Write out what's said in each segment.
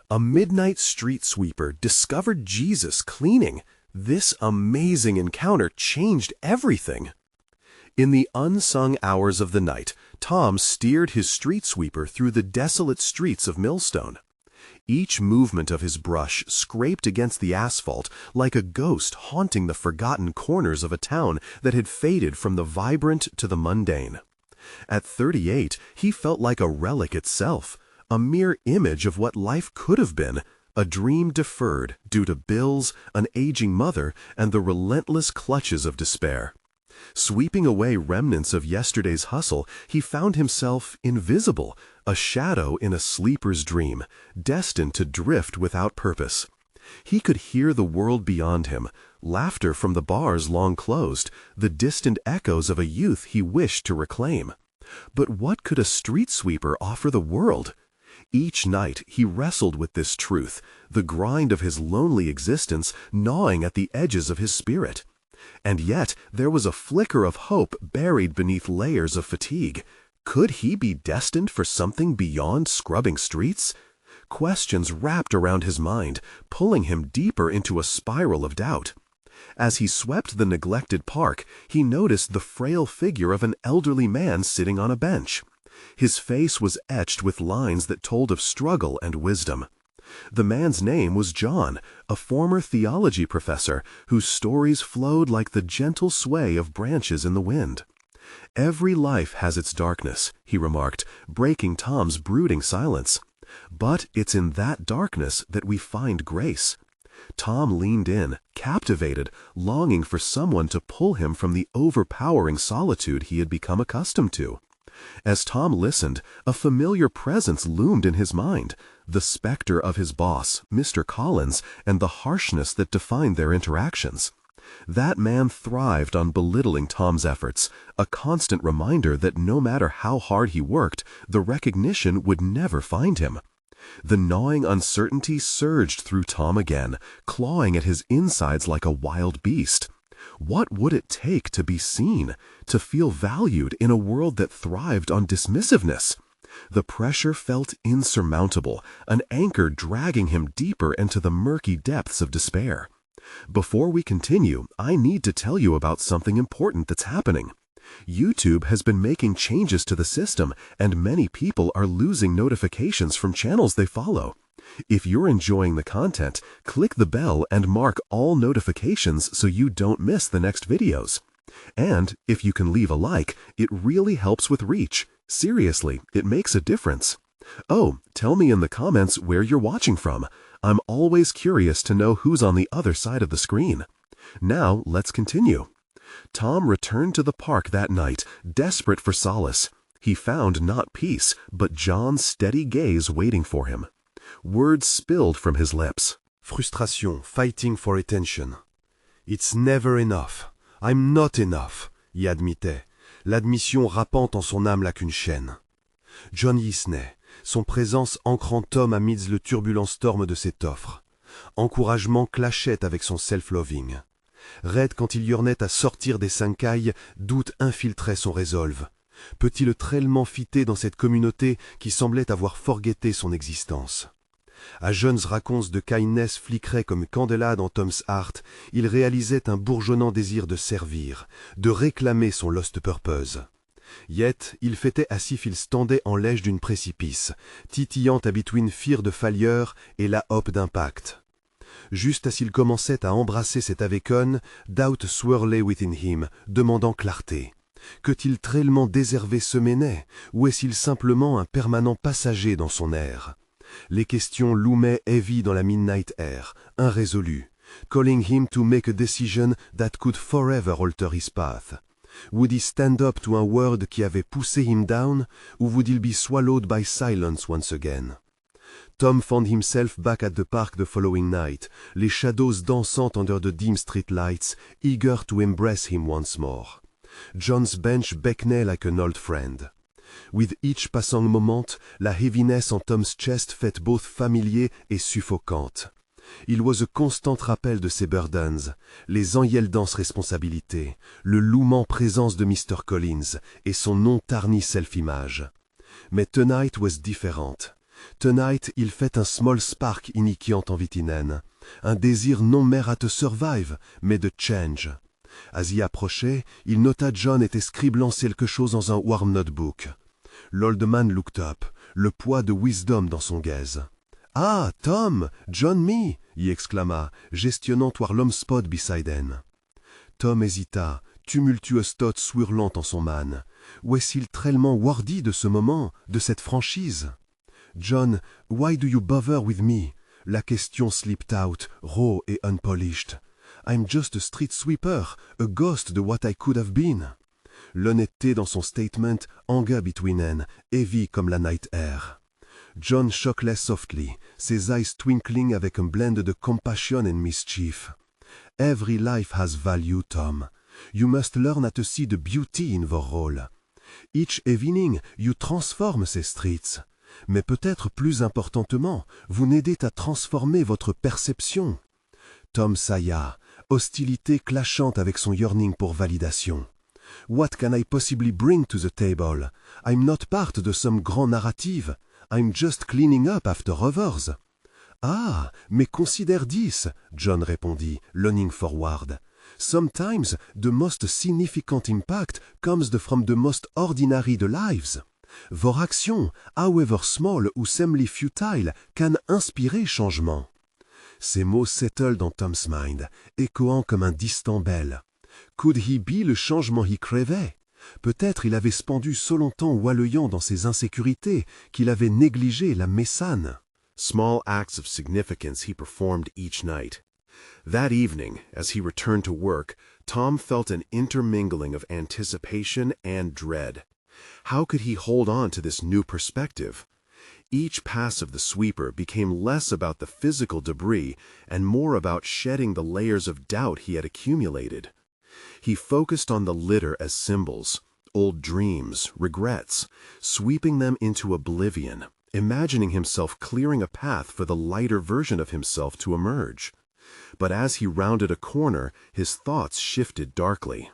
A midnight street sweeper discovered Jesus cleaning. This amazing encounter changed everything. In the unsung hours of the night, Tom steered his street sweeper through the desolate streets of Millstone. Each movement of his brush scraped against the asphalt like a ghost haunting the forgotten corners of a town that had faded from the vibrant to the mundane. At 38, he felt like a relic itself, a mere image of what life could have been, a dream deferred due to bills, an aging mother, and the relentless clutches of despair. Sweeping away remnants of yesterday's hustle, he found himself invisible, a shadow in a sleeper's dream, destined to drift without purpose. He could hear the world beyond him, laughter from the bars long closed, the distant echoes of a youth he wished to reclaim. But what could a street sweeper offer the world? Each night he wrestled with this truth, the grind of his lonely existence gnawing at the edges of his spirit. And yet there was a flicker of hope buried beneath layers of fatigue. Could he be destined for something beyond scrubbing streets? Questions wrapped around his mind, pulling him deeper into a spiral of doubt. As he swept the neglected park, he noticed the frail figure of an elderly man sitting on a bench. His face was etched with lines that told of struggle and wisdom. The man's name was John, a former theology professor whose stories flowed like the gentle sway of branches in the wind. "Every life has its darkness," he remarked, breaking Tom's brooding silence. "But it's in that darkness that we find grace." Tom leaned in, captivated, longing for someone to pull him from the overpowering solitude he had become accustomed to. As Tom listened, a familiar presence loomed in his mind, the specter of his boss, Mr. Collins, and the harshness that defined their interactions. That man thrived on belittling Tom's efforts, a constant reminder that no matter how hard he worked, the recognition would never find him. The gnawing uncertainty surged through Tom again, clawing at his insides like a wild beast. What would it take to be seen, to feel valued in a world that thrived on dismissiveness? The pressure felt insurmountable, an anchor dragging him deeper into the murky depths of despair. Before we continue, I need to tell you about something important that's happening. YouTube has been making changes to the system, and many people are losing notifications from channels they follow. If you're enjoying the content, click the bell and mark all notifications so you don't miss the next videos. And if you can leave a like, it really helps with reach. Seriously, it makes a difference. Oh, tell me in the comments where you're watching from. I'm always curious to know who's on the other side of the screen. Now, let's continue. Tom returned to the park that night, desperate for solace. He found not peace, but John's steady gaze waiting for him. Words spilled from his lips. Frustration, fighting for attention. It's never enough. I'm not enough, y admettait, l'admission rappant en son âme like une chaîne. John Yisney, son présence ancrant Tom amidst le turbulent storm de cette offre. Encouragement clashait avec son self-loving. Raide quand il yearnait à sortir des cinquailles, doute infiltrait son résolve. Peut-il tellement fitter dans cette communauté qui semblait avoir forguetté son existence? À jeunes raconces de kindness fliqueraient comme candela dans Tom's heart, il réalisait un bourgeonnant désir de servir, de réclamer son lost purpose. Yet, il fêtait as if il standait en l'ège d'une précipice, titillant à between fear de failure et la hope d'impact. Juste as il commençait à embrasser cet avecon, doubt swirlait within him, demandant clarté. Que-t-il tellement déservé se ménait, ou est-il simplement un permanent passager dans son air? Les questions loomaient heavy dans la midnight air, irrésolues, calling him to make a decision that could forever alter his path. Would he stand up to a word qui avait poussé him down, or would he be swallowed by silence once again? Tom found himself back at the park the following night, les shadows dansant under the dim street lights, eager to embrace him once more. John's bench beckonait like an old friend. With each passing moment, la heaviness en Tom's chest fait both familier et suffocante. Il was a constant rappel de ses burdens, les engueulantes responsabilités, le loomant présence de Mr. Collins et son non tarni self-image. Mais tonight was different. Tonight, il fait un small spark iniquiant en Vitinène, un désir non mer à te survive, mais de change. As y approchait, il nota John était scriblant quelque chose dans un warm notebook. L'old man looked up, le poids de wisdom dans son gaze. « Ah, Tom, John me !» y exclama, gestionnant toir l'homespot beside him. Tom hésita, tumultueuse thought swirlant en son man. Où est-il tellement wardy de ce moment, de cette franchise? John, why do you bother with me? La question slipped out, raw et unpolished. I'm just a street sweeper, a ghost de what I could have been. L'honnêteté dans son statement hanga between hen, heavy comme la night air. John shook less softly, ses eyes twinkling avec un blend de compassion and mischief. Every life has value, Tom. You must learn to see the beauty in your role. Each evening, you transform ces streets. Mais peut-être plus importantement, vous n'aidez à transformer votre perception. Tom sailla, hostilité clashante avec son yearning pour validation. What can I possibly bring to the table? I'm not part de some grand narrative. I'm just cleaning up after others. Ah, mais considère this, John répondit, leaning forward. Sometimes the most significant impact comes from the most ordinary de lives. Vos actions, however small ou seemingly futile, can inspirer changement. Ces mots settled dans Tom's mind, échoant comme un distant bell. Could he be le changement he cravait? Peut-être il avait spendu so longtemps walleyant dans ses insécurités qu'il avait négligé la messane. Small acts of significance he performed each night. That evening, as he returned to work, Tom felt an intermingling of anticipation and dread. How could he hold on to this new perspective? Each pass of the sweeper became less about the physical debris and more about shedding the layers of doubt he had accumulated. He focused on the litter as symbols, old dreams, regrets, sweeping them into oblivion, imagining himself clearing a path for the lighter version of himself to emerge. But as he rounded a corner, his thoughts shifted darkly.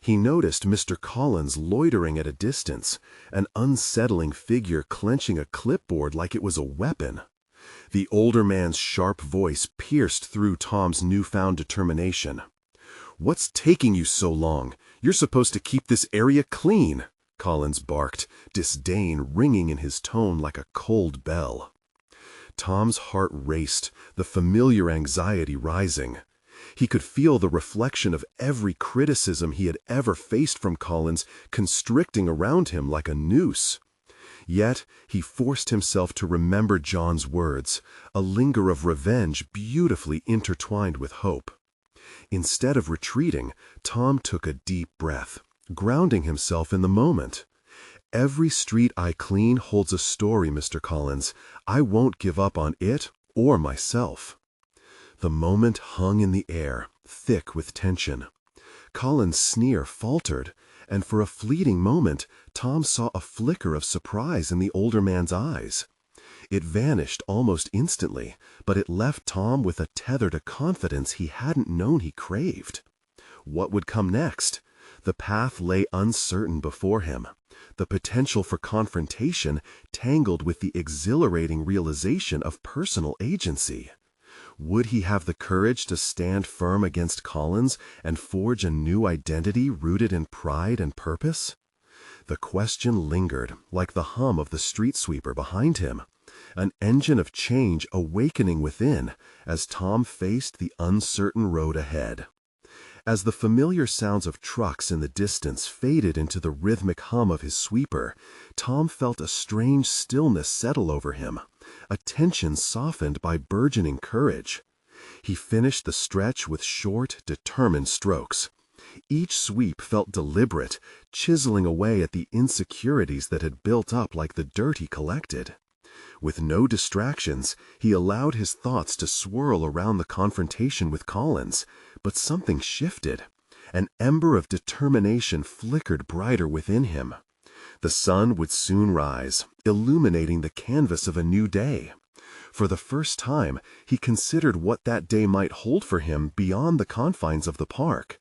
He noticed Mr. Collins loitering at a distance, an unsettling figure clenching a clipboard like it was a weapon. The older man's sharp voice pierced through Tom's newfound determination. "What's taking you so long? You're supposed to keep this area clean," Collins barked, disdain ringing in his tone like a cold bell. Tom's heart raced, the familiar anxiety rising. He could feel the reflection of every criticism he had ever faced from Collins constricting around him like a noose. Yet he forced himself to remember John's words, a linger of revenge beautifully intertwined with hope. Instead of retreating, Tom took a deep breath, grounding himself in the moment. "Every street I clean holds a story, Mr. Collins. I won't give up on it or myself." The moment hung in the air, thick with tension. Collins' sneer faltered, and for a fleeting moment, Tom saw a flicker of surprise in the older man's eyes. It vanished almost instantly, but it left Tom with a tether to confidence he hadn't known he craved. What would come next? The path lay uncertain before him. The potential for confrontation tangled with the exhilarating realization of personal agency. Would he have the courage to stand firm against Collins and forge a new identity rooted in pride and purpose? The question lingered, like the hum of the street sweeper behind him, an engine of change awakening within as Tom faced the uncertain road ahead. As the familiar sounds of trucks in the distance faded into the rhythmic hum of his sweeper, Tom felt a strange stillness settle over him, a tension softened by burgeoning courage. He finished the stretch with short, determined strokes. Each sweep felt deliberate, chiseling away at the insecurities that had built up like the dirt he collected. With no distractions, he allowed his thoughts to swirl around the confrontation with Collins, but something shifted. An ember of determination flickered brighter within him. The sun would soon rise, illuminating the canvas of a new day. For the first time, he considered what that day might hold for him beyond the confines of the park.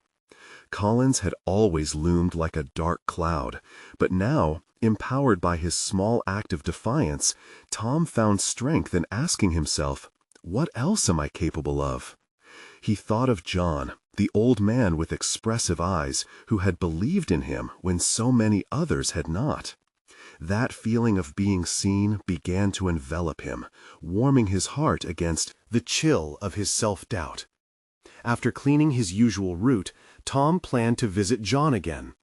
Collins had always loomed like a dark cloud, but now, empowered by his small act of defiance, Tom found strength in asking himself, "What else am I capable of?" He thought of John, the old man with expressive eyes, who had believed in him when so many others had not. That feeling of being seen began to envelop him, warming his heart against the chill of his self-doubt. After cleaning his usual route, Tom planned to visit John again.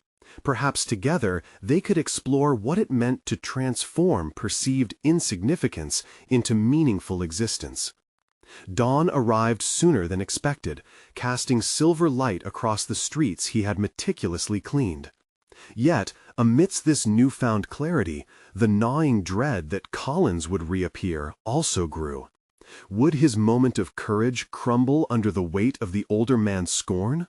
Perhaps together they could explore what it meant to transform perceived insignificance into meaningful existence. Dawn arrived sooner than expected, casting silver light across the streets he had meticulously cleaned. Yet, amidst this newfound clarity, the gnawing dread that Collins would reappear also grew. Would his moment of courage crumble under the weight of the older man's scorn?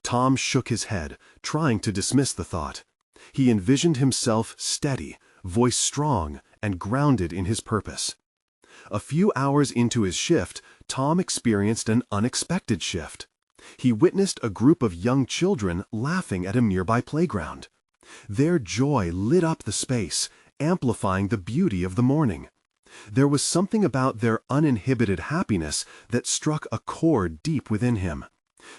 Tom shook his head, trying to dismiss the thought. He envisioned himself steady, voice strong, and grounded in his purpose. A few hours into his shift, Tom experienced an unexpected shift. He witnessed a group of young children laughing at a nearby playground. Their joy lit up the space, amplifying the beauty of the morning. There was something about their uninhibited happiness that struck a chord deep within him.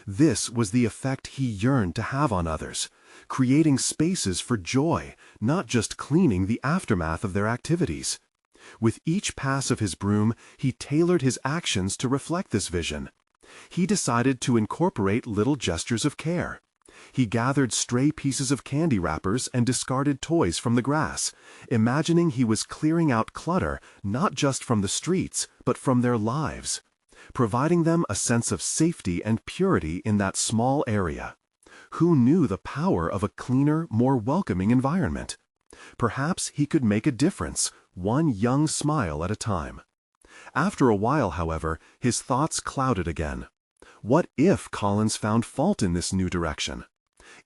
This was the effect he yearned to have on others, creating spaces for joy, not just cleaning the aftermath of their activities. With each pass of his broom, he tailored his actions to reflect this vision. He decided to incorporate little gestures of care. He gathered stray pieces of candy wrappers and discarded toys from the grass, imagining he was clearing out clutter not just from the streets, but from their lives, providing them a sense of safety and purity in that small area. Who knew the power of a cleaner, more welcoming environment? Perhaps he could make a difference, one young smile at a time. After a while, however, his thoughts clouded again. What if Collins found fault in this new direction?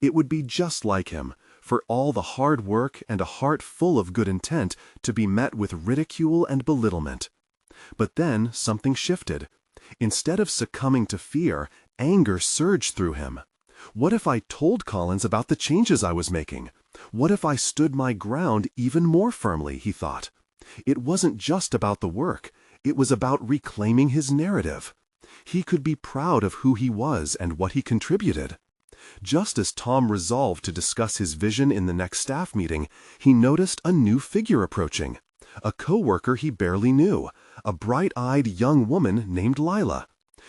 It would be just like him, for all the hard work and a heart full of good intent to be met with ridicule and belittlement. But then something shifted. Instead of succumbing to fear, anger surged through him. What if I told Collins about the changes I was making? What if I stood my ground even more firmly, he thought. It wasn't just about the work. It was about reclaiming his narrative. He could be proud of who he was and what he contributed. Just as Tom resolved to discuss his vision in the next staff meeting, he noticed a new figure approaching. A coworker he barely knew, a bright-eyed young woman named Lila.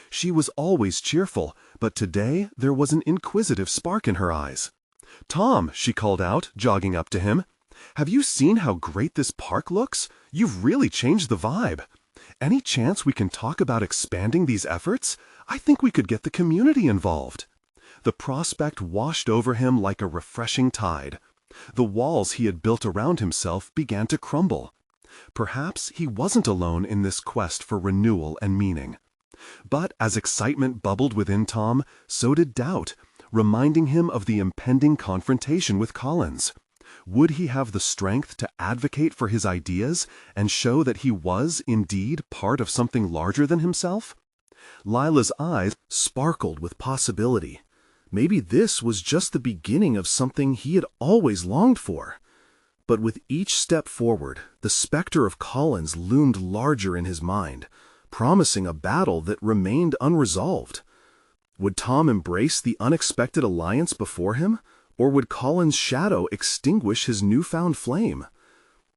She was always cheerful, but today there was an inquisitive spark in her eyes. "Tom," she called out, jogging up to him, "have you seen how great this park looks? You've really changed the vibe. Any chance we can talk about expanding these efforts? I think we could get the community involved." The prospect washed over him like a refreshing tide. The walls he had built around himself began to crumble. Perhaps he wasn't alone in this quest for renewal and meaning. But as excitement bubbled within Tom, so did doubt, reminding him of the impending confrontation with Collins. Would he have the strength to advocate for his ideas and show that he was, indeed, part of something larger than himself? Lila's eyes sparkled with possibility. Maybe this was just the beginning of something he had always longed for. But with each step forward, the specter of Collins loomed larger in his mind, promising a battle that remained unresolved. Would Tom embrace the unexpected alliance before him, or would Collins' shadow extinguish his newfound flame?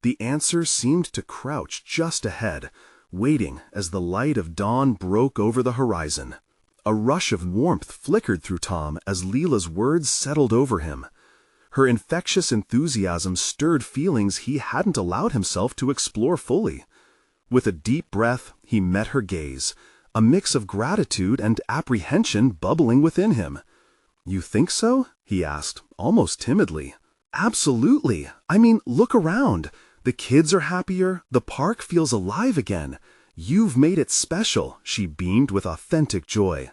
The answer seemed to crouch just ahead, waiting as the light of dawn broke over the horizon. A rush of warmth flickered through Tom as Lila's words settled over him. Her infectious enthusiasm stirred feelings he hadn't allowed himself to explore fully. With a deep breath, he met her gaze, a mix of gratitude and apprehension bubbling within him. "You think so?" he asked, almost timidly. "Absolutely. I mean, look around. The kids are happier, the park feels alive again. You've made it special," she beamed with authentic joy.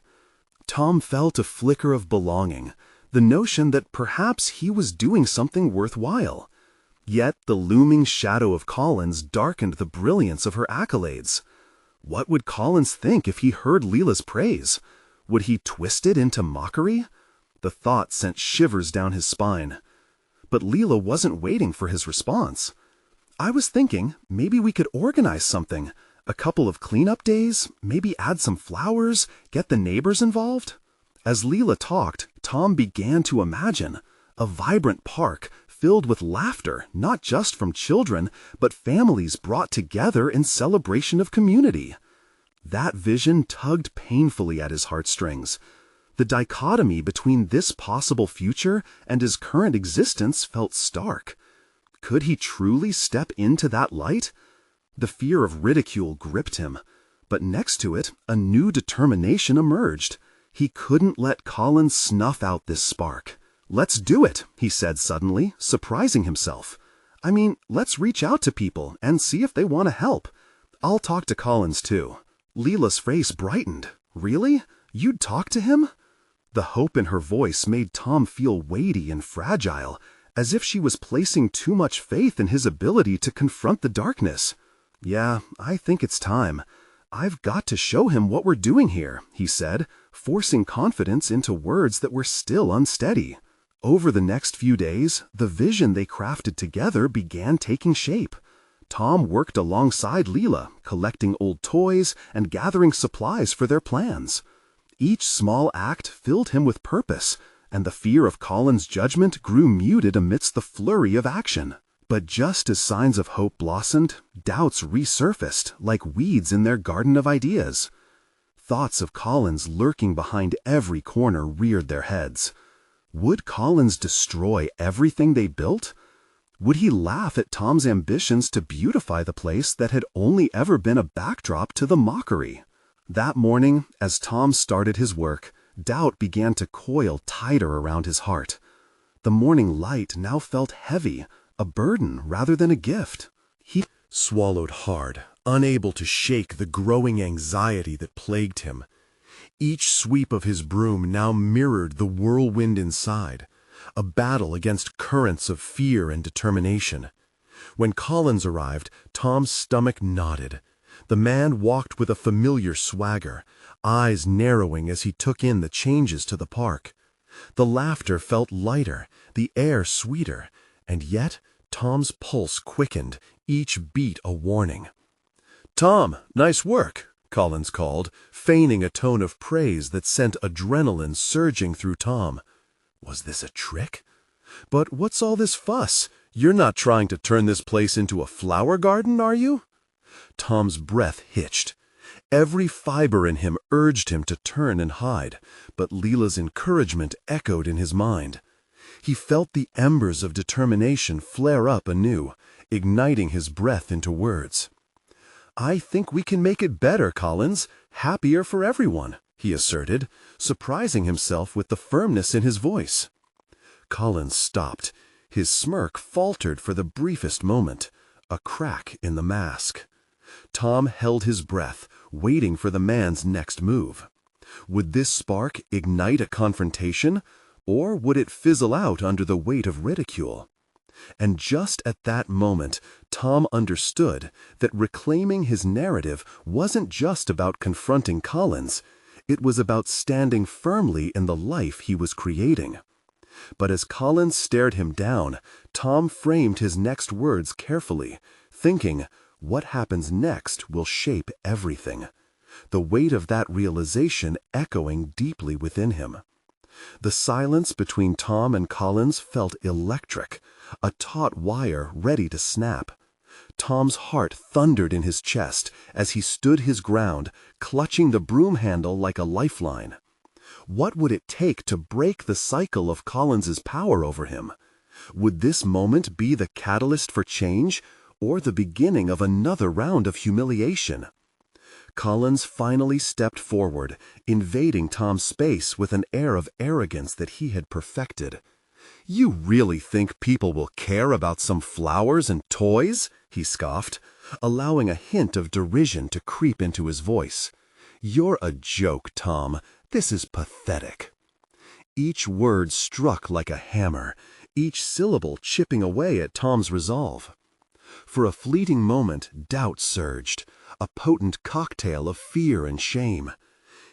Tom felt a flicker of belonging, the notion that perhaps he was doing something worthwhile. Yet the looming shadow of Collins darkened the brilliance of her accolades. What would Collins think if he heard Lila's praise? Would he twist it into mockery? The thought sent shivers down his spine. But Leela wasn't waiting for his response. "I was thinking maybe we could organize something. A couple of cleanup days, maybe add some flowers, get the neighbors involved." As Leela talked, Tom began to imagine a vibrant park filled with laughter, not just from children, but families brought together in celebration of community. That vision tugged painfully at his heartstrings. The dichotomy between this possible future and his current existence felt stark. Could he truly step into that light? The fear of ridicule gripped him, but next to it, a new determination emerged. He couldn't let Collins snuff out this spark. "Let's do it," he said suddenly, surprising himself. "I mean, let's reach out to people and see if they want to help. I'll talk to Collins too." Leela's face brightened. "Really? You'd talk to him?" The hope in her voice made Tom feel weighty and fragile, as if she was placing too much faith in his ability to confront the darkness. "Yeah, I think it's time. I've got to show him what we're doing here," he said, forcing confidence into words that were still unsteady. Over the next few days, the vision they crafted together began taking shape. Tom worked alongside Leela, collecting old toys and gathering supplies for their plans. Each small act filled him with purpose, and the fear of Collins' judgment grew muted amidst the flurry of action. But just as signs of hope blossomed, doubts resurfaced like weeds in their garden of ideas. Thoughts of Collins lurking behind every corner reared their heads. Would Collins destroy everything they built? Would he laugh at Tom's ambitions to beautify the place that had only ever been a backdrop to the mockery? That morning, as Tom started his work, doubt began to coil tighter around his heart. The morning light now felt heavy, a burden rather than a gift. He swallowed hard, unable to shake the growing anxiety that plagued him. Each sweep of his broom now mirrored the whirlwind inside, a battle against currents of fear and determination. When Collins arrived, Tom's stomach knotted. The man walked with a familiar swagger, eyes narrowing as he took in the changes to the park. The laughter felt lighter, the air sweeter, and yet Tom's pulse quickened, each beat a warning. "Tom, nice work," Collins called, feigning a tone of praise that sent adrenaline surging through Tom. Was this a trick? "But what's all this fuss? You're not trying to turn this place into a flower garden, are you?" Tom's breath hitched. Every fiber in him urged him to turn and hide, but Leela's encouragement echoed in his mind. He felt the embers of determination flare up anew, igniting his breath into words. "I think we can make it better, Collins, happier for everyone," he asserted, surprising himself with the firmness in his voice. Collins stopped. His smirk faltered for the briefest moment, a crack in the mask. Tom held his breath, waiting for the man's next move. Would this spark ignite a confrontation, or would it fizzle out under the weight of ridicule? And just at that moment, Tom understood that reclaiming his narrative wasn't just about confronting Collins, it was about standing firmly in the life he was creating. But as Collins stared him down, Tom framed his next words carefully, thinking, what happens next will shape everything. The weight of that realization echoing deeply within him. The silence between Tom and Collins felt electric, a taut wire ready to snap. Tom's heart thundered in his chest as he stood his ground, clutching the broom handle like a lifeline. What would it take to break the cycle of Collins's power over him? Would this moment be the catalyst for change, or the beginning of another round of humiliation? Collins finally stepped forward, invading Tom's space with an air of arrogance that he had perfected. "You really think people will care about some flowers and toys?" he scoffed, allowing a hint of derision to creep into his voice. "You're a joke, Tom. This is pathetic." Each word struck like a hammer, each syllable chipping away at Tom's resolve. For a fleeting moment, doubt surged, a potent cocktail of fear and shame.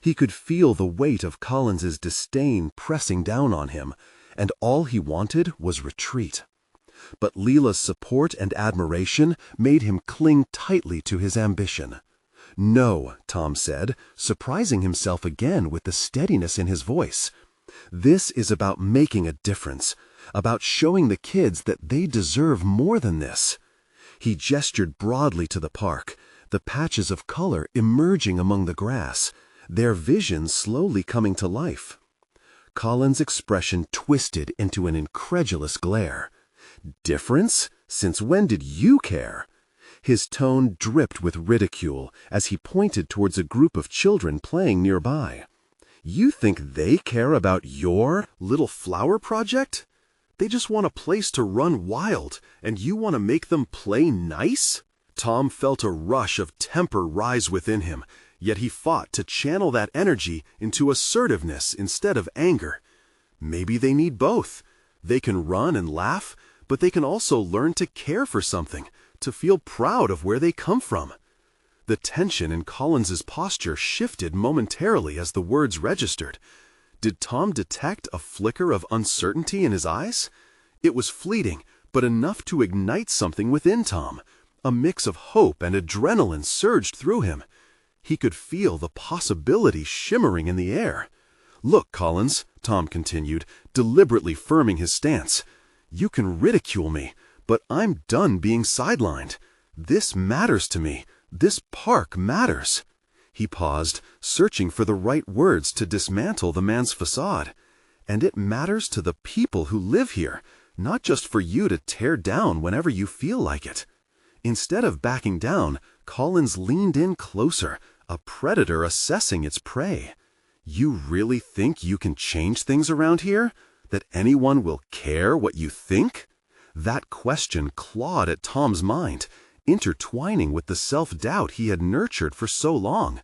He could feel the weight of Collins's disdain pressing down on him, and all he wanted was retreat. But Leela's support and admiration made him cling tightly to his ambition. "No," Tom said, surprising himself again with the steadiness in his voice. "This is about making a difference, about showing the kids that they deserve more than this." He gestured broadly to the park, the patches of color emerging among the grass, their vision slowly coming to life. Collins' expression twisted into an incredulous glare. "Difference? Since when did you care?" His tone dripped with ridicule as he pointed towards a group of children playing nearby. "You think they care about your little flower project? They just want a place to run wild, and you want to make them play nice?" Tom felt a rush of temper rise within him, yet he fought to channel that energy into assertiveness instead of anger. Maybe they need both. They can run and laugh, but they can also learn to care for something, to feel proud of where they come from. The tension in Collins's posture shifted momentarily as the words registered. Did Tom detect a flicker of uncertainty in his eyes? It was fleeting, but enough to ignite something within Tom. A mix of hope and adrenaline surged through him. He could feel the possibility shimmering in the air. "Look, Collins," Tom continued, deliberately firming his stance. "You can ridicule me, but I'm done being sidelined. This matters to me. This park matters." He paused, searching for the right words to dismantle the man's facade. "And it matters to the people who live here, not just for you to tear down whenever you feel like it." Instead of backing down, Collins leaned in closer, a predator assessing its prey. "You really think you can change things around here? That anyone will care what you think?" That question clawed at Tom's mind, intertwining with the self-doubt he had nurtured for so long.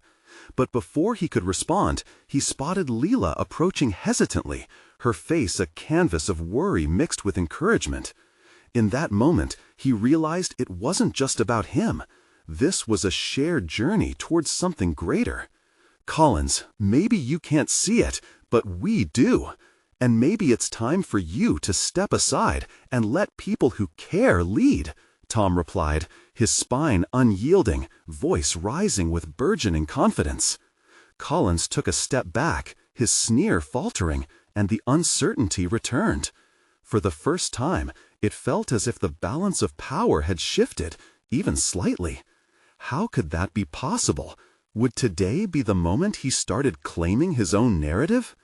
But before he could respond, he spotted Leela approaching hesitantly, her face a canvas of worry mixed with encouragement. In that moment, he realized it wasn't just about him. This was a shared journey towards something greater. "Collins, maybe you can't see it, but we do. And maybe it's time for you to step aside and let people who care lead," Tom replied, his spine unyielding, voice rising with burgeoning confidence. Collins took a step back, his sneer faltering, and the uncertainty returned. For the first time, it felt as if the balance of power had shifted, even slightly. How could that be possible? Would today be the moment he started claiming his own narrative?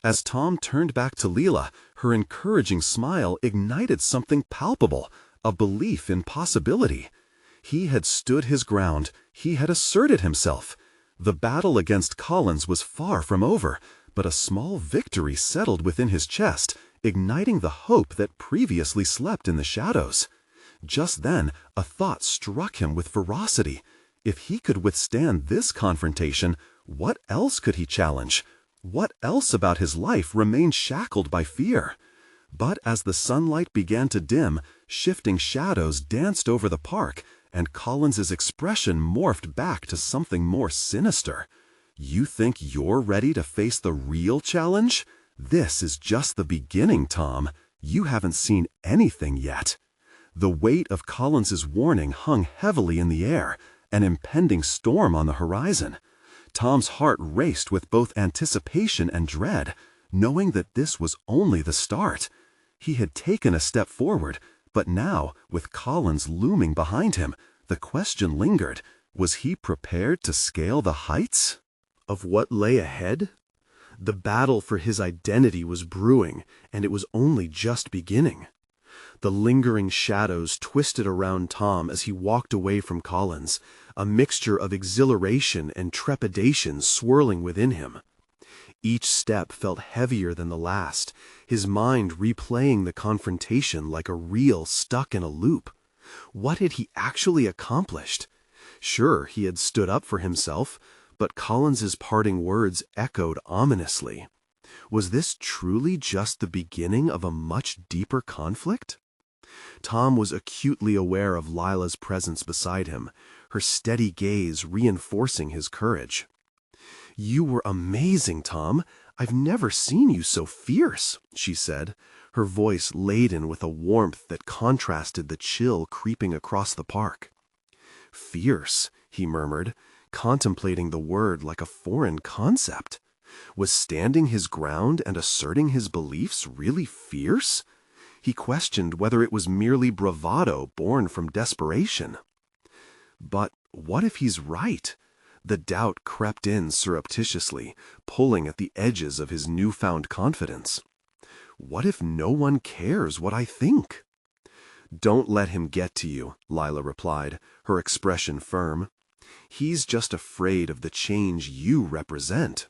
As Tom turned back to Leela, her encouraging smile ignited something palpable, a belief in possibility. He had stood his ground, he had asserted himself. The battle against Collins was far from over, but a small victory settled within his chest, igniting the hope that previously slept in the shadows. Just then, a thought struck him with ferocity. If he could withstand this confrontation, what else could he challenge? What else about his life remained shackled by fear? But as the sunlight began to dim, shifting shadows danced over the park, and Collins's expression morphed back to something more sinister. "You think you're ready to face the real challenge? This is just the beginning, Tom. You haven't seen anything yet." The weight of Collins's warning hung heavily in the air, an impending storm on the horizon. Tom's heart raced with both anticipation and dread, knowing that this was only the start. He had taken a step forward, but now, with Collins looming behind him, the question lingered: was he prepared to scale the heights of what lay ahead? The battle for his identity was brewing, and it was only just beginning. The lingering shadows twisted around Tom as he walked away from Collins, a mixture of exhilaration and trepidation swirling within him. Each step felt heavier than the last, his mind replaying the confrontation like a reel stuck in a loop. What had he actually accomplished? Sure, he had stood up for himself, but Collins's parting words echoed ominously. Was this truly just the beginning of a much deeper conflict? Tom was acutely aware of Lila's presence beside him, her steady gaze reinforcing his courage. "You were amazing, Tom. I've never seen you so fierce," she said, her voice laden with a warmth that contrasted the chill creeping across the park. "Fierce," he murmured, contemplating the word like a foreign concept. Was standing his ground and asserting his beliefs really fierce? He questioned whether it was merely bravado born from desperation. But what if he's right? The doubt crept in surreptitiously, pulling at the edges of his newfound confidence. What if no one cares what I think? "Don't let him get to you," Lila replied, her expression firm. "He's just afraid of the change you represent."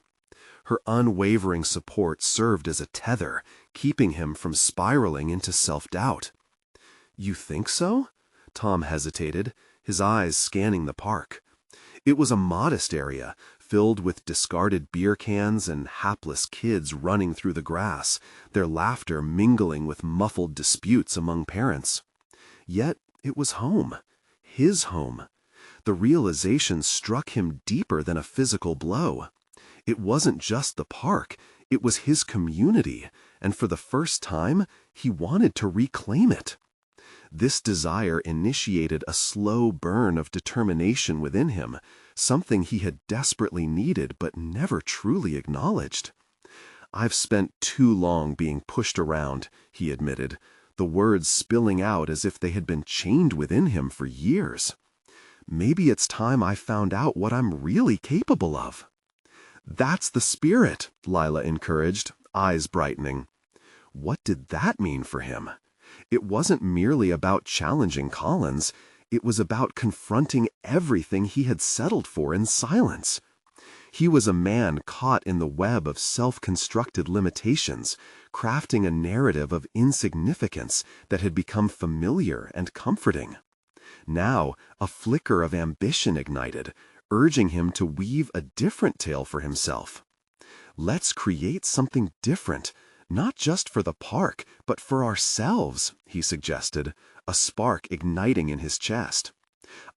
Her unwavering support served as a tether, keeping him from spiraling into self-doubt. "You think so?" Tom hesitated, his eyes scanning the park. It was a modest area, filled with discarded beer cans and hapless kids running through the grass, their laughter mingling with muffled disputes among parents. Yet it was home. His home. The realization struck him deeper than a physical blow. It wasn't just the park, it was his community, and for the first time, he wanted to reclaim it. This desire initiated a slow burn of determination within him, something he had desperately needed but never truly acknowledged. "I've spent too long being pushed around," he admitted, the words spilling out as if they had been chained within him for years. "Maybe it's time I found out what I'm really capable of." "That's the spirit," Lila encouraged, eyes brightening. What did that mean for him? It wasn't merely about challenging Collins, it was about confronting everything he had settled for in silence. He was a man caught in the web of self-constructed limitations, crafting a narrative of insignificance that had become familiar and comforting. Now, a flicker of ambition ignited, urging him to weave a different tale for himself. "Let's create something different, not just for the park, but for ourselves," he suggested, a spark igniting in his chest.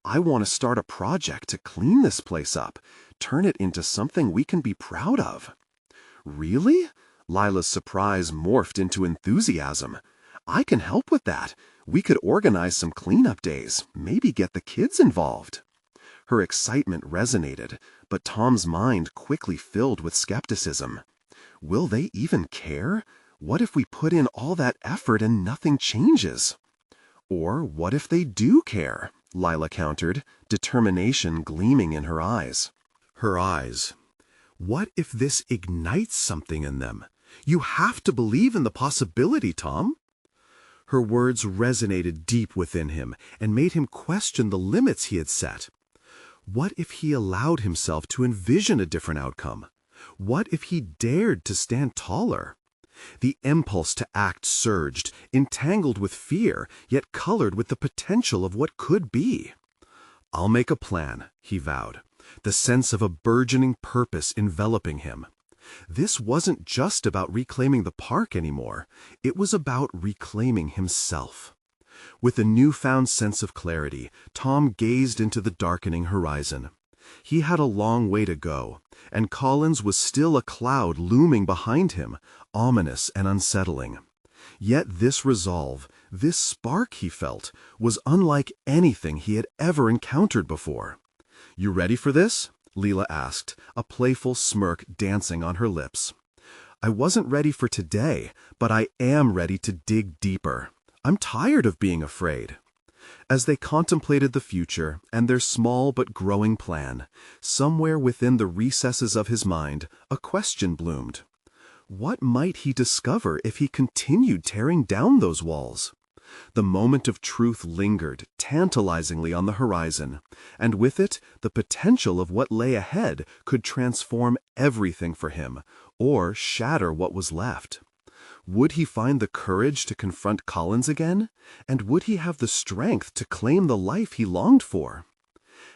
"I want to start a project to clean this place up, turn it into something we can be proud of." "Really?" Lila's surprise morphed into enthusiasm. "I can help with that. We could organize some cleanup days, maybe get the kids involved." Her excitement resonated, but Tom's mind quickly filled with skepticism. Will they even care? What if we put in all that effort and nothing changes? Or what if they do care? Lila countered, determination gleaming in her eyes. Her eyes. What if this ignites something in them? You have to believe in the possibility, Tom. Her words resonated deep within him and made him question the limits he had set. What if he allowed himself to envision a different outcome? What if he dared to stand taller? The impulse to act surged, entangled with fear, yet colored with the potential of what could be. "I'll make a plan," he vowed, the sense of a burgeoning purpose enveloping him. This wasn't just about reclaiming the park anymore. It was about reclaiming himself. With a newfound sense of clarity, Tom gazed into the darkening horizon. He had a long way to go, and Collins was still a cloud looming behind him, ominous and unsettling. Yet this resolve, this spark he felt, was unlike anything he had ever encountered before. "You ready for this?" Leela asked, a playful smirk dancing on her lips. "I wasn't ready for today, but I am ready to dig deeper. I'm tired of being afraid." As they contemplated the future and their small but growing plan, somewhere within the recesses of his mind, a question bloomed. What might he discover if he continued tearing down those walls? The moment of truth lingered tantalizingly on the horizon, and with it, the potential of what lay ahead could transform everything for him, or shatter what was left. Would he find the courage to confront Collins again? And would he have the strength to claim the life he longed for?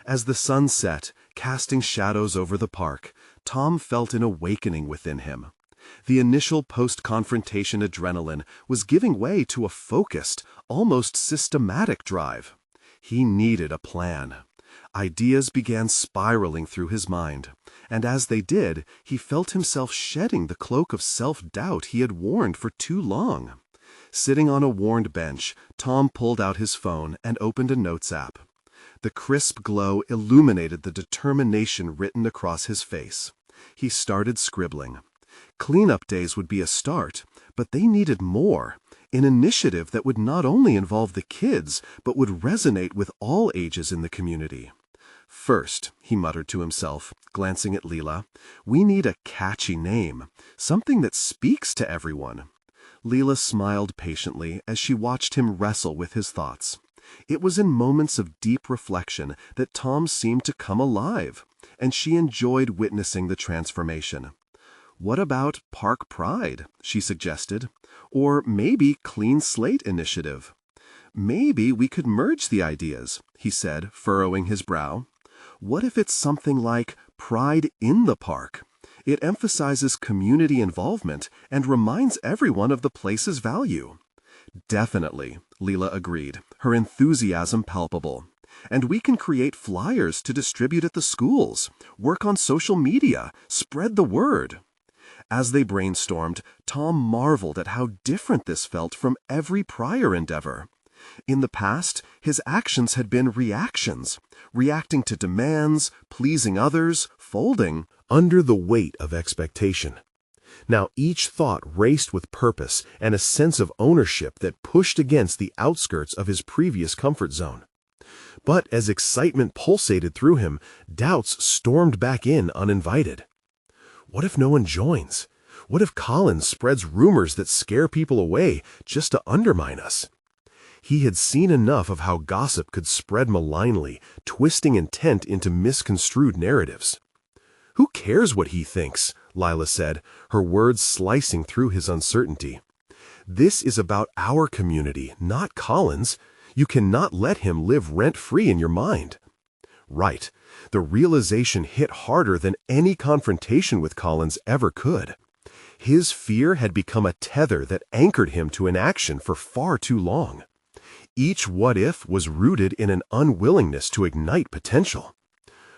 As the sun set, casting shadows over the park, Tom felt an awakening within him. The initial post-confrontation adrenaline was giving way to a focused, almost systematic drive. He needed a plan. Ideas began spiraling through his mind, and as they did, he felt himself shedding the cloak of self-doubt he had worn for too long. Sitting on a worn bench, Tom pulled out his phone and opened a notes app. The crisp glow illuminated the determination written across his face. He started scribbling. Cleanup days would be a start, but they needed more, an initiative that would not only involve the kids, but would resonate with all ages in the community. First, he muttered to himself, glancing at Leela, we need a catchy name, something that speaks to everyone. Leela smiled patiently as she watched him wrestle with his thoughts. It was in moments of deep reflection that Tom seemed to come alive, and she enjoyed witnessing the transformation. What about Park Pride, she suggested, or maybe Clean Slate Initiative? Maybe we could merge the ideas, he said, furrowing his brow. What if it's something like Pride in the Park? It emphasizes community involvement and reminds everyone of the place's value. Definitely, Leela agreed, her enthusiasm palpable. And we can create flyers to distribute at the schools, work on social media, spread the word. As they brainstormed, Tom marveled at how different this felt from every prior endeavor. In the past, his actions had been reactions, reacting to demands, pleasing others, folding under the weight of expectation. Now each thought raced with purpose and a sense of ownership that pushed against the outskirts of his previous comfort zone. But as excitement pulsated through him, doubts stormed back in uninvited. What if no one joins? What if Collins spreads rumors that scare people away just to undermine us? He had seen enough of how gossip could spread malignly, twisting intent into misconstrued narratives. Who cares what he thinks? Lila said, her words slicing through his uncertainty. This is about our community, not Collins. You cannot let him live rent-free in your mind. Right. The realization hit harder than any confrontation with Collins ever could. His fear had become a tether that anchored him to inaction for far too long. Each what-if was rooted in an unwillingness to ignite potential.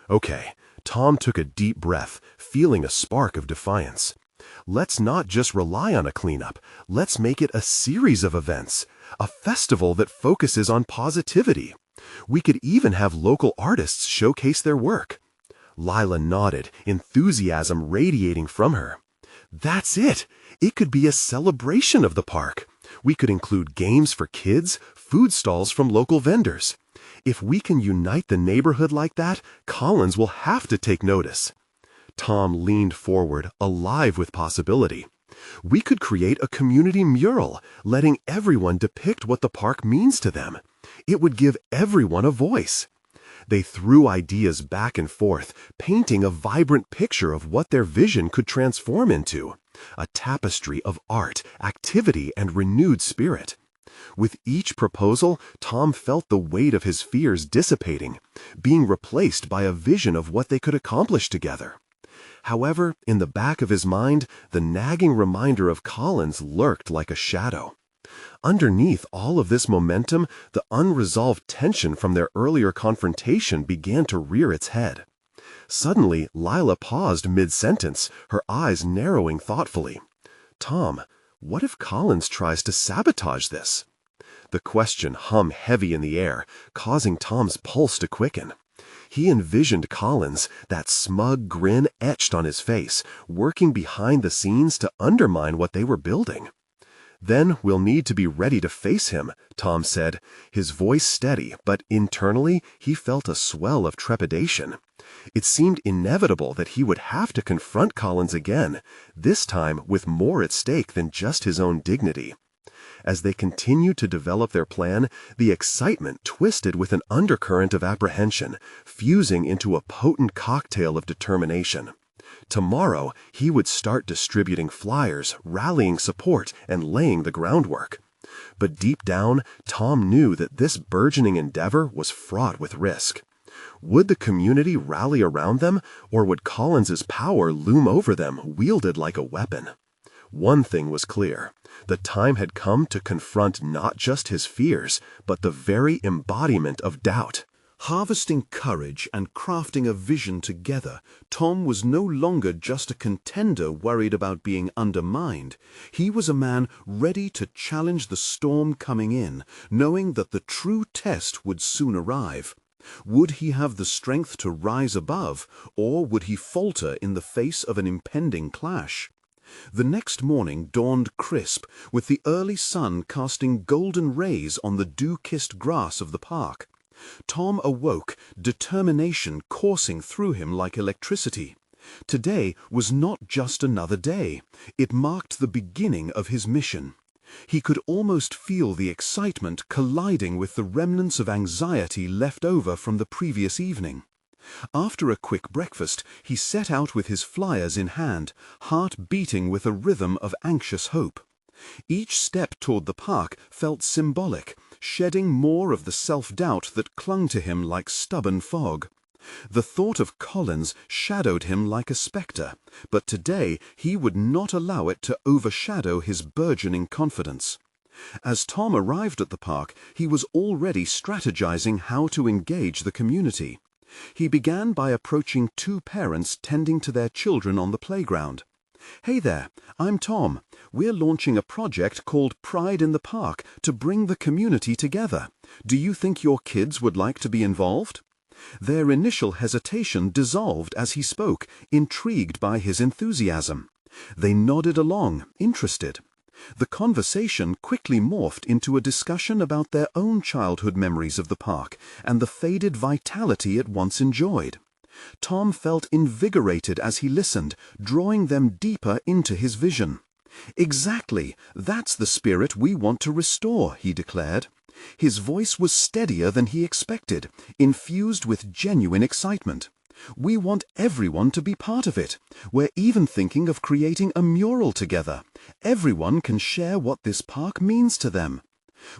Okay, Tom took a deep breath, feeling a spark of defiance. Let's not just rely on a cleanup. Let's make it a series of events, a festival that focuses on positivity. We could even have local artists showcase their work. Lila nodded, enthusiasm radiating from her. That's it! It could be a celebration of the park. We could include games for kids, food stalls from local vendors. If we can unite the neighborhood like that, Collins will have to take notice. Tom leaned forward, alive with possibility. We could create a community mural, letting everyone depict what the park means to them. It would give everyone a voice. They threw ideas back and forth, painting a vibrant picture of what their vision could transform into. A tapestry of art, activity, and renewed spirit. With each proposal, Tom felt the weight of his fears dissipating, being replaced by a vision of what they could accomplish together. However, in the back of his mind, the nagging reminder of Collins lurked like a shadow. Underneath all of this momentum, the unresolved tension from their earlier confrontation began to rear its head. Suddenly, Lila paused mid-sentence, her eyes narrowing thoughtfully. Tom, what if Collins tries to sabotage this? The question hummed heavy in the air, causing Tom's pulse to quicken. He envisioned Collins, that smug grin etched on his face, working behind the scenes to undermine what they were building. Then we'll need to be ready to face him, Tom said, his voice steady, but internally he felt a swell of trepidation. It seemed inevitable that he would have to confront Collins again, this time with more at stake than just his own dignity. As they continued to develop their plan, the excitement twisted with an undercurrent of apprehension, fusing into a potent cocktail of determination. Tomorrow, he would start distributing flyers, rallying support, and laying the groundwork. But deep down, Tom knew that this burgeoning endeavor was fraught with risk. Would the community rally around them, or would Collins's power loom over them, wielded like a weapon? One thing was clear. The time had come to confront not just his fears, but the very embodiment of doubt. Harvesting courage and crafting a vision together, Tom was no longer just a contender worried about being undermined. He was a man ready to challenge the storm coming in, knowing that the true test would soon arrive. Would he have the strength to rise above, or would he falter in the face of an impending clash? The next morning dawned crisp, with the early sun casting golden rays on the dew-kissed grass of the park. Tom awoke, determination coursing through him like electricity. Today was not just another day. It marked the beginning of his mission. He could almost feel the excitement colliding with the remnants of anxiety left over from the previous evening. After a quick breakfast, he set out with his flyers in hand, heart beating with a rhythm of anxious hope. Each step toward the park felt symbolic, shedding more of the self-doubt that clung to him like stubborn fog. The thought of Collins shadowed him like a spectre, but today he would not allow it to overshadow his burgeoning confidence. As Tom arrived at the park, he was already strategizing how to engage the community. He began by approaching two parents tending to their children on the playground. "Hey there, I'm Tom. We're launching a project called Pride in the Park to bring the community together. Do you think your kids would like to be involved?" Their initial hesitation dissolved as he spoke, intrigued by his enthusiasm. They nodded along, interested. The conversation quickly morphed into a discussion about their own childhood memories of the park and the faded vitality it once enjoyed. Tom felt invigorated as he listened, drawing them deeper into his vision. "Exactly, that's the spirit we want to restore," he declared. His voice was steadier than he expected, infused with genuine excitement. "We want everyone to be part of it. We're even thinking of creating a mural together. Everyone can share what this park means to them."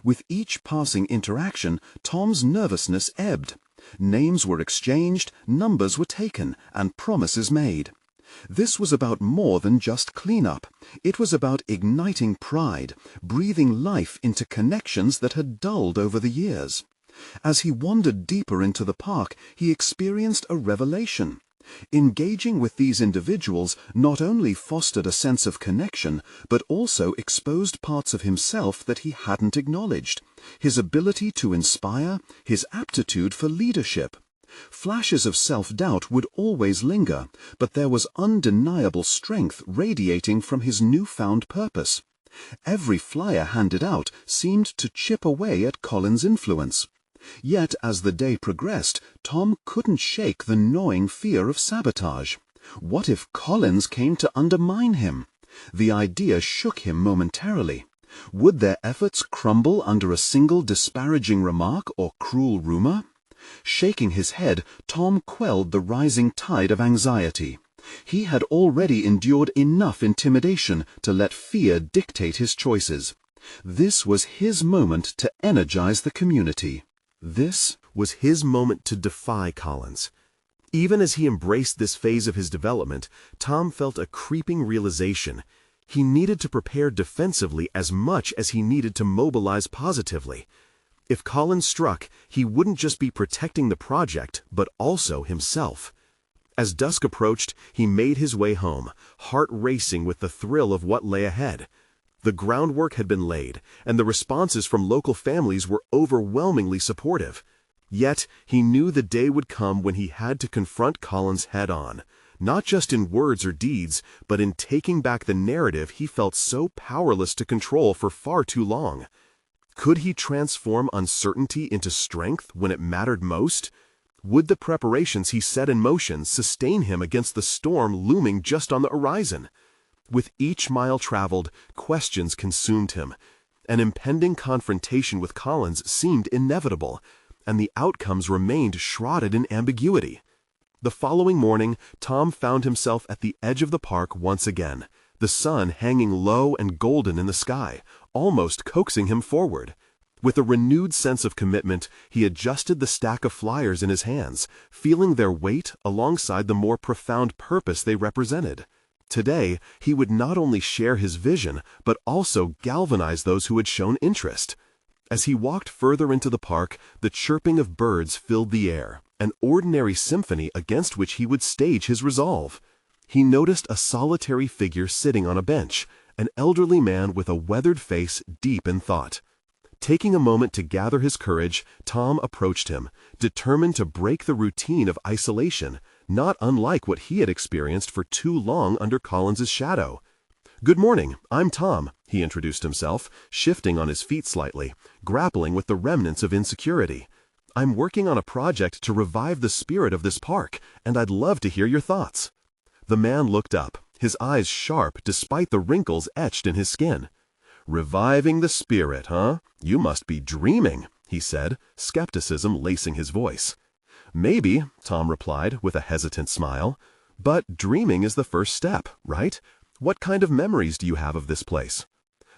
With each passing interaction, Tom's nervousness ebbed. Names were exchanged, numbers were taken, and promises made. This was about more than just cleanup. It was about igniting pride, breathing life into connections that had dulled over the years. As he wandered deeper into the park, he experienced a revelation. Engaging with these individuals not only fostered a sense of connection, but also exposed parts of himself that he hadn't acknowledged. His ability to inspire, his aptitude for leadership. Flashes of self-doubt would always linger, but there was undeniable strength radiating from his newfound purpose. Every flyer handed out seemed to chip away at Collins' influence. Yet as the day progressed, Tom couldn't shake the gnawing fear of sabotage. What if Collins came to undermine him? The idea shook him momentarily. Would their efforts crumble under a single disparaging remark or cruel rumor? Shaking his head, Tom quelled the rising tide of anxiety. He had already endured enough intimidation to let fear dictate his choices. This was his moment to energize the community. This was his moment to defy Collins. Even as he embraced this phase of his development, Tom felt a creeping realization. He needed to prepare defensively as much as he needed to mobilize positively. If Collins struck, he wouldn't just be protecting the project, but also himself. As dusk approached, he made his way home, heart racing with the thrill of what lay ahead. The groundwork had been laid, and the responses from local families were overwhelmingly supportive. Yet, he knew the day would come when he had to confront Collins head-on, not just in words or deeds, but in taking back the narrative he felt so powerless to control for far too long. Could he transform uncertainty into strength when it mattered most? Would the preparations he set in motion sustain him against the storm looming just on the horizon? With each mile traveled, questions consumed him. An impending confrontation with Collins seemed inevitable, and the outcomes remained shrouded in ambiguity. The following morning, Tom found himself at the edge of the park once again, the sun hanging low and golden in the sky, almost coaxing him forward. With a renewed sense of commitment, he adjusted the stack of flyers in his hands, feeling their weight alongside the more profound purpose they represented. Today, he would not only share his vision, but also galvanize those who had shown interest. As he walked further into the park, the chirping of birds filled the air, an ordinary symphony against which he would stage his resolve. He noticed a solitary figure sitting on a bench, an elderly man with a weathered face deep in thought. Taking a moment to gather his courage, Tom approached him, determined to break the routine of isolation, not unlike what he had experienced for too long under Collins's shadow. "Good morning, I'm Tom," he introduced himself, shifting on his feet slightly, grappling with the remnants of insecurity. "I'm working on a project to revive the spirit of this park, and I'd love to hear your thoughts." The man looked up, his eyes sharp despite the wrinkles etched in his skin. "Reviving the spirit, huh? You must be dreaming," he said, skepticism lacing his voice. "Maybe," Tom replied with a hesitant smile. "But dreaming is the first step, right? What kind of memories do you have of this place?"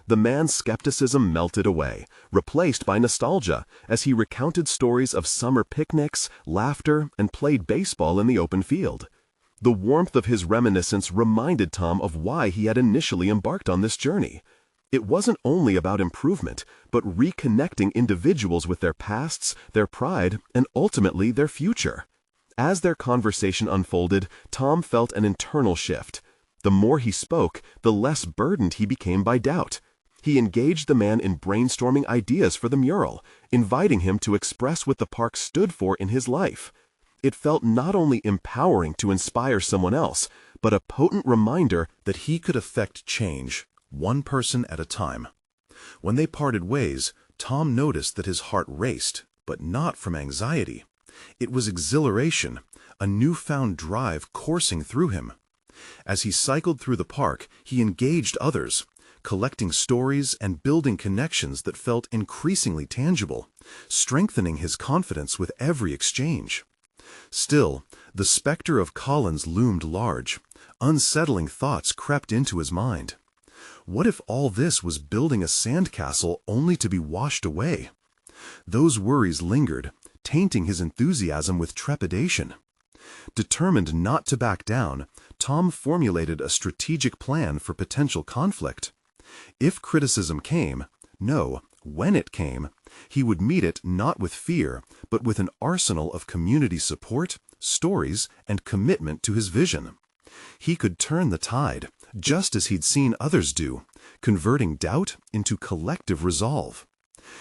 The man's skepticism melted away, replaced by nostalgia, as he recounted stories of summer picnics, laughter, and played baseball in the open field. The warmth of his reminiscence reminded Tom of why he had initially embarked on this journey. It wasn't only about improvement, but reconnecting individuals with their pasts, their pride, and ultimately their future. As their conversation unfolded, Tom felt an internal shift. The more he spoke, the less burdened he became by doubt. He engaged the man in brainstorming ideas for the mural, inviting him to express what the park stood for in his life. It felt not only empowering to inspire someone else, but a potent reminder that he could affect change, one person at a time. When they parted ways, Tom noticed that his heart raced, but not from anxiety. It was exhilaration, a newfound drive coursing through him. As he cycled through the park, he engaged others, collecting stories and building connections that felt increasingly tangible, strengthening his confidence with every exchange. Still, the specter of Collins loomed large. Unsettling thoughts crept into his mind. What if all this was building a sandcastle only to be washed away? Those worries lingered, tainting his enthusiasm with trepidation. Determined not to back down, Tom formulated a strategic plan for potential conflict. If criticism came, no, when it came, he would meet it not with fear, but with an arsenal of community support, stories, and commitment to his vision. He could turn the tide, just as he'd seen others do, converting doubt into collective resolve.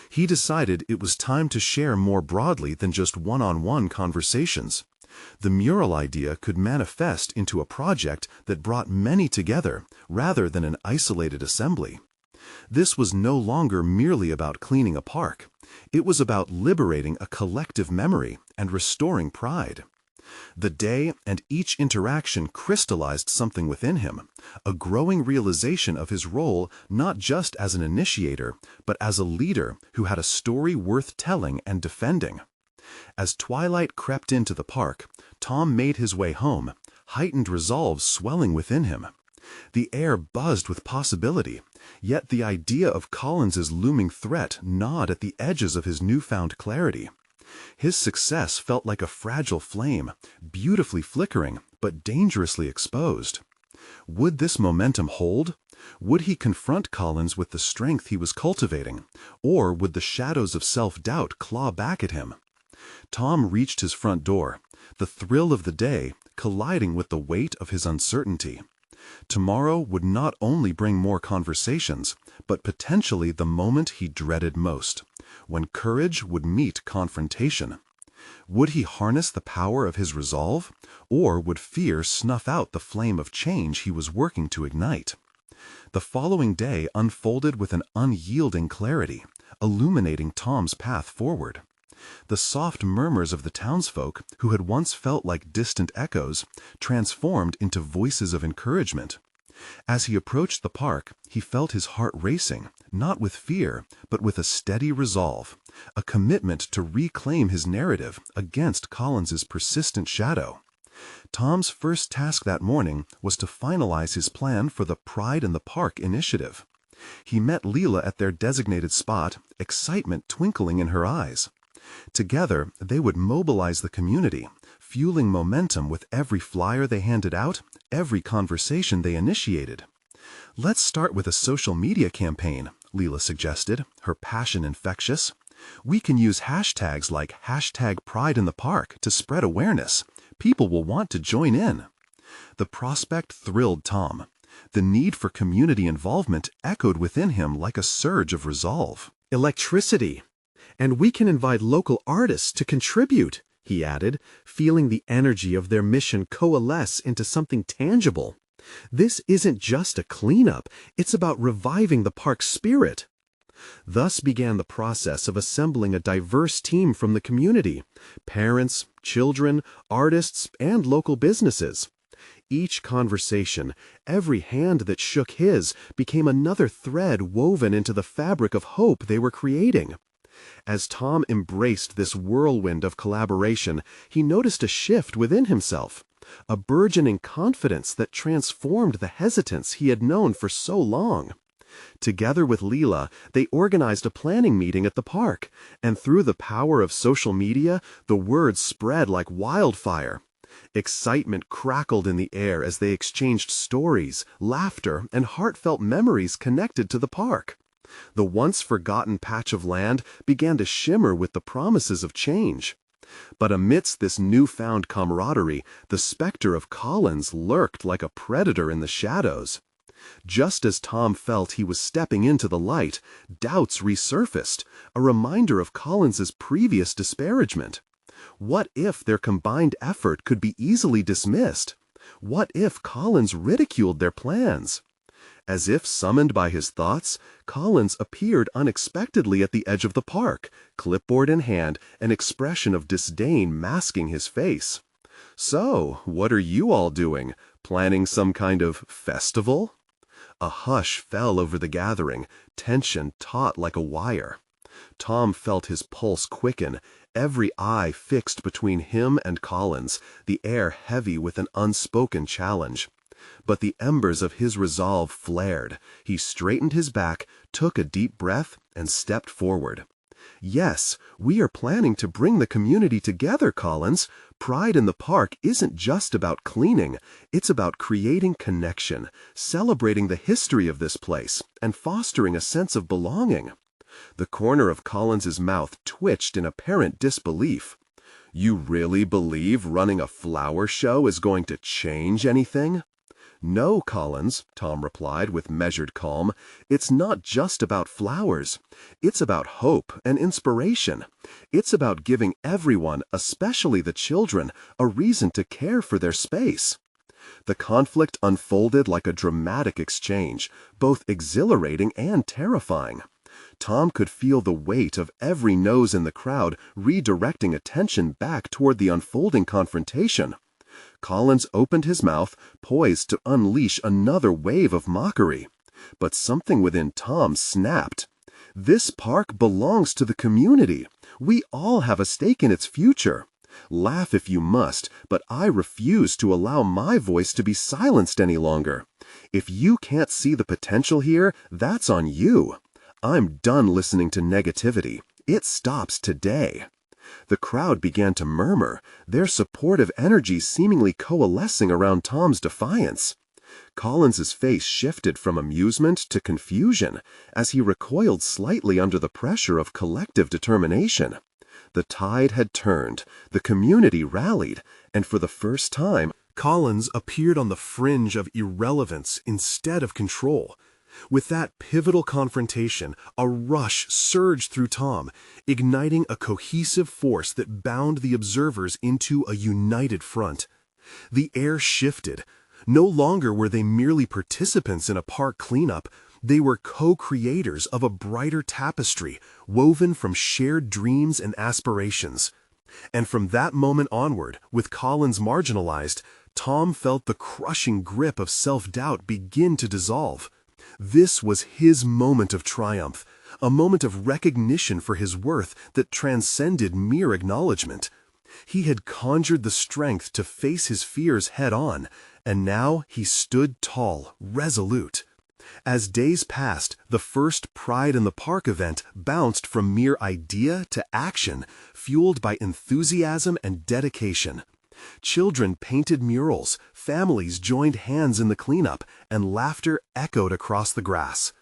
He decided it was time to share more broadly than just one-on-one conversations. The mural idea could manifest into a project that brought many together rather than an isolated assembly. This was no longer merely about cleaning a park. It was about liberating a collective memory and restoring pride. The day and each interaction crystallized something within him, a growing realization of his role not just as an initiator, but as a leader who had a story worth telling and defending. As twilight crept into the park, Tom made his way home, heightened resolve swelling within him. The air buzzed with possibility, yet the idea of Collins's looming threat gnawed at the edges of his newfound clarity. His success felt like a fragile flame, beautifully flickering, but dangerously exposed. Would this momentum hold? Would he confront Collins with the strength he was cultivating, or would the shadows of self-doubt claw back at him? Tom reached his front door, the thrill of the day colliding with the weight of his uncertainty. Tomorrow would not only bring more conversations, but potentially the moment he dreaded most, when courage would meet confrontation. Would he harness the power of his resolve, or would fear snuff out the flame of change he was working to ignite? The following day unfolded with an unyielding clarity, illuminating Tom's path forward. The soft murmurs of the townsfolk, who had once felt like distant echoes, transformed into voices of encouragement. As he approached the park, he felt his heart racing, not with fear, but with a steady resolve, a commitment to reclaim his narrative against Collins's persistent shadow. Tom's first task that morning was to finalize his plan for the Pride in the Park initiative. He met Leela at their designated spot, excitement twinkling in her eyes. Together, they would mobilize the community, fueling momentum with every flyer they handed out, every conversation they initiated. "Let's start with a social media campaign," Leela suggested, her passion infectious. "We can use hashtags like #PrideInThePark to spread awareness. People will want to join in." The prospect thrilled Tom. The need for community involvement echoed within him like a surge of resolve. "Electricity. And we can invite local artists to contribute," he added, feeling the energy of their mission coalesce into something tangible. "This isn't just a cleanup, it's about reviving the park's spirit." Thus began the process of assembling a diverse team from the community: parents, children, artists, and local businesses. Each conversation, every hand that shook his, became another thread woven into the fabric of hope they were creating. As Tom embraced this whirlwind of collaboration, he noticed a shift within himself, a burgeoning confidence that transformed the hesitance he had known for so long. Together with Leela, they organized a planning meeting at the park, and through the power of social media, the word spread like wildfire. Excitement crackled in the air as they exchanged stories, laughter, and heartfelt memories connected to the park. The once-forgotten patch of land began to shimmer with the promises of change. But amidst this newfound camaraderie, the specter of Collins lurked like a predator in the shadows. Just as Tom felt he was stepping into the light, doubts resurfaced, a reminder of Collins's previous disparagement. What if their combined effort could be easily dismissed? What if Collins ridiculed their plans? As if summoned by his thoughts, Collins appeared unexpectedly at the edge of the park, clipboard in hand, an expression of disdain masking his face. "So, what are you all doing? Planning some kind of festival?" A hush fell over the gathering, tension taut like a wire. Tom felt his pulse quicken, every eye fixed between him and Collins, the air heavy with an unspoken challenge. But the embers of his resolve flared. He straightened his back, took a deep breath, and stepped forward. "Yes, we are planning to bring the community together, Collins. Pride in the Park isn't just about cleaning. It's about creating connection, celebrating the history of this place, and fostering a sense of belonging." The corner of Collins's mouth twitched in apparent disbelief. "You really believe running a flower show is going to change anything?" "No, Collins," Tom replied with measured calm. "It's not just about flowers. It's about hope and inspiration. It's about giving everyone, especially the children, a reason to care for their space." The conflict unfolded like a dramatic exchange, both exhilarating and terrifying. Tom could feel the weight of every nose in the crowd redirecting attention back toward the unfolding confrontation. Collins opened his mouth, poised to unleash another wave of mockery. But something within Tom snapped. "This park belongs to the community. We all have a stake in its future. Laugh if you must, but I refuse to allow my voice to be silenced any longer. If you can't see the potential here, that's on you. I'm done listening to negativity. It stops today." The crowd began to murmur, their supportive energies seemingly coalescing around Tom's defiance. Collins's face shifted from amusement to confusion as he recoiled slightly under the pressure of collective determination. The tide had turned, the community rallied, and for the first time, Collins appeared on the fringe of irrelevance instead of control. With that pivotal confrontation, a rush surged through Tom, igniting a cohesive force that bound the observers into a united front. The air shifted. No longer were they merely participants in a park cleanup, they were co-creators of a brighter tapestry woven from shared dreams and aspirations. And from that moment onward, with Collins marginalized, Tom felt the crushing grip of self-doubt begin to dissolve. This was his moment of triumph, a moment of recognition for his worth that transcended mere acknowledgement. He had conjured the strength to face his fears head-on, and now he stood tall, resolute. As days passed, the first Pride in the Park event bounced from mere idea to action, fueled by enthusiasm and dedication. Children painted murals, families joined hands in the cleanup, and laughter echoed across the grass.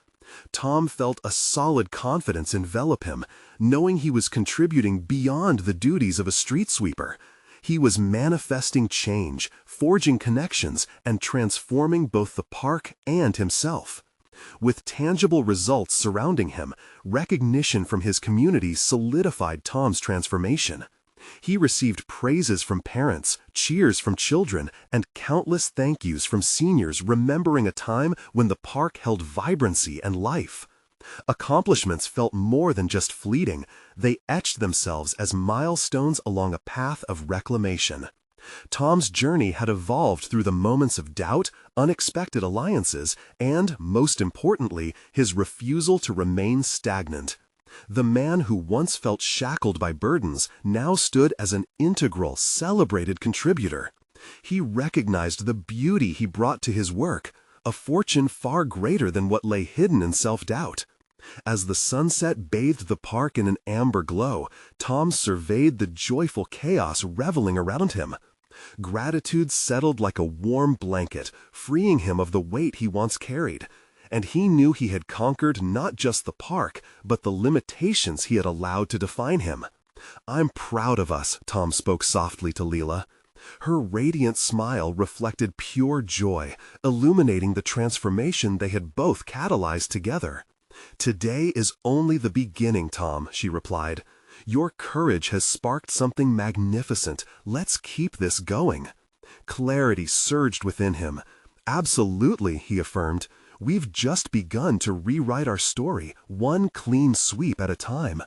Tom felt a solid confidence envelop him, knowing he was contributing beyond the duties of a street sweeper. He was manifesting change, forging connections, and transforming both the park and himself. With tangible results surrounding him, recognition from his community solidified Tom's transformation. He received praises from parents, cheers from children, and countless thank yous from seniors remembering a time when the park held vibrancy and life. Accomplishments felt more than just fleeting. They etched themselves as milestones along a path of reclamation. Tom's journey had evolved through the moments of doubt, unexpected alliances, and, most importantly, his refusal to remain stagnant. The man who once felt shackled by burdens now stood as an integral, celebrated contributor. He recognized the beauty he brought to his work, a fortune far greater than what lay hidden in self-doubt. As the sunset bathed the park in an amber glow, Tom surveyed the joyful chaos reveling around him. Gratitude settled like a warm blanket, freeing him of the weight he once carried. And he knew he had conquered not just the park, but the limitations he had allowed to define him. "I'm proud of us," Tom spoke softly to Leela. Her radiant smile reflected pure joy, illuminating the transformation they had both catalyzed together. "Today is only the beginning, Tom," she replied. "Your courage has sparked something magnificent. Let's keep this going." Clarity surged within him. "Absolutely," he affirmed. "We've just begun to rewrite our story, one clean sweep at a time."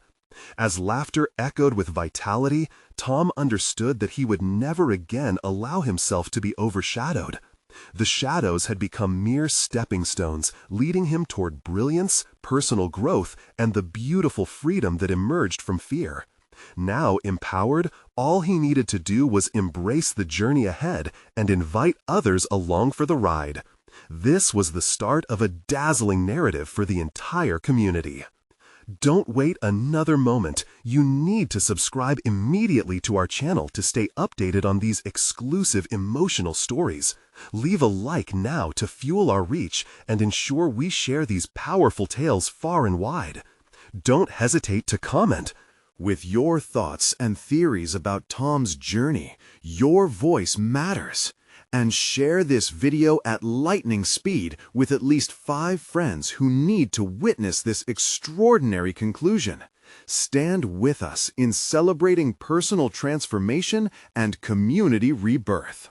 As laughter echoed with vitality, Tom understood that he would never again allow himself to be overshadowed. The shadows had become mere stepping stones, leading him toward brilliance, personal growth, and the beautiful freedom that emerged from fear. Now empowered, all he needed to do was embrace the journey ahead and invite others along for the ride. This was the start of a dazzling narrative for the entire community. Don't wait another moment. You need to subscribe immediately to our channel to stay updated on these exclusive emotional stories. Leave a like now to fuel our reach and ensure we share these powerful tales far and wide. Don't hesitate to comment. With your thoughts and theories about Tom's journey, your voice matters. And share this video at lightning speed with at least 5 friends who need to witness this extraordinary conclusion. Stand with us in celebrating personal transformation and community rebirth.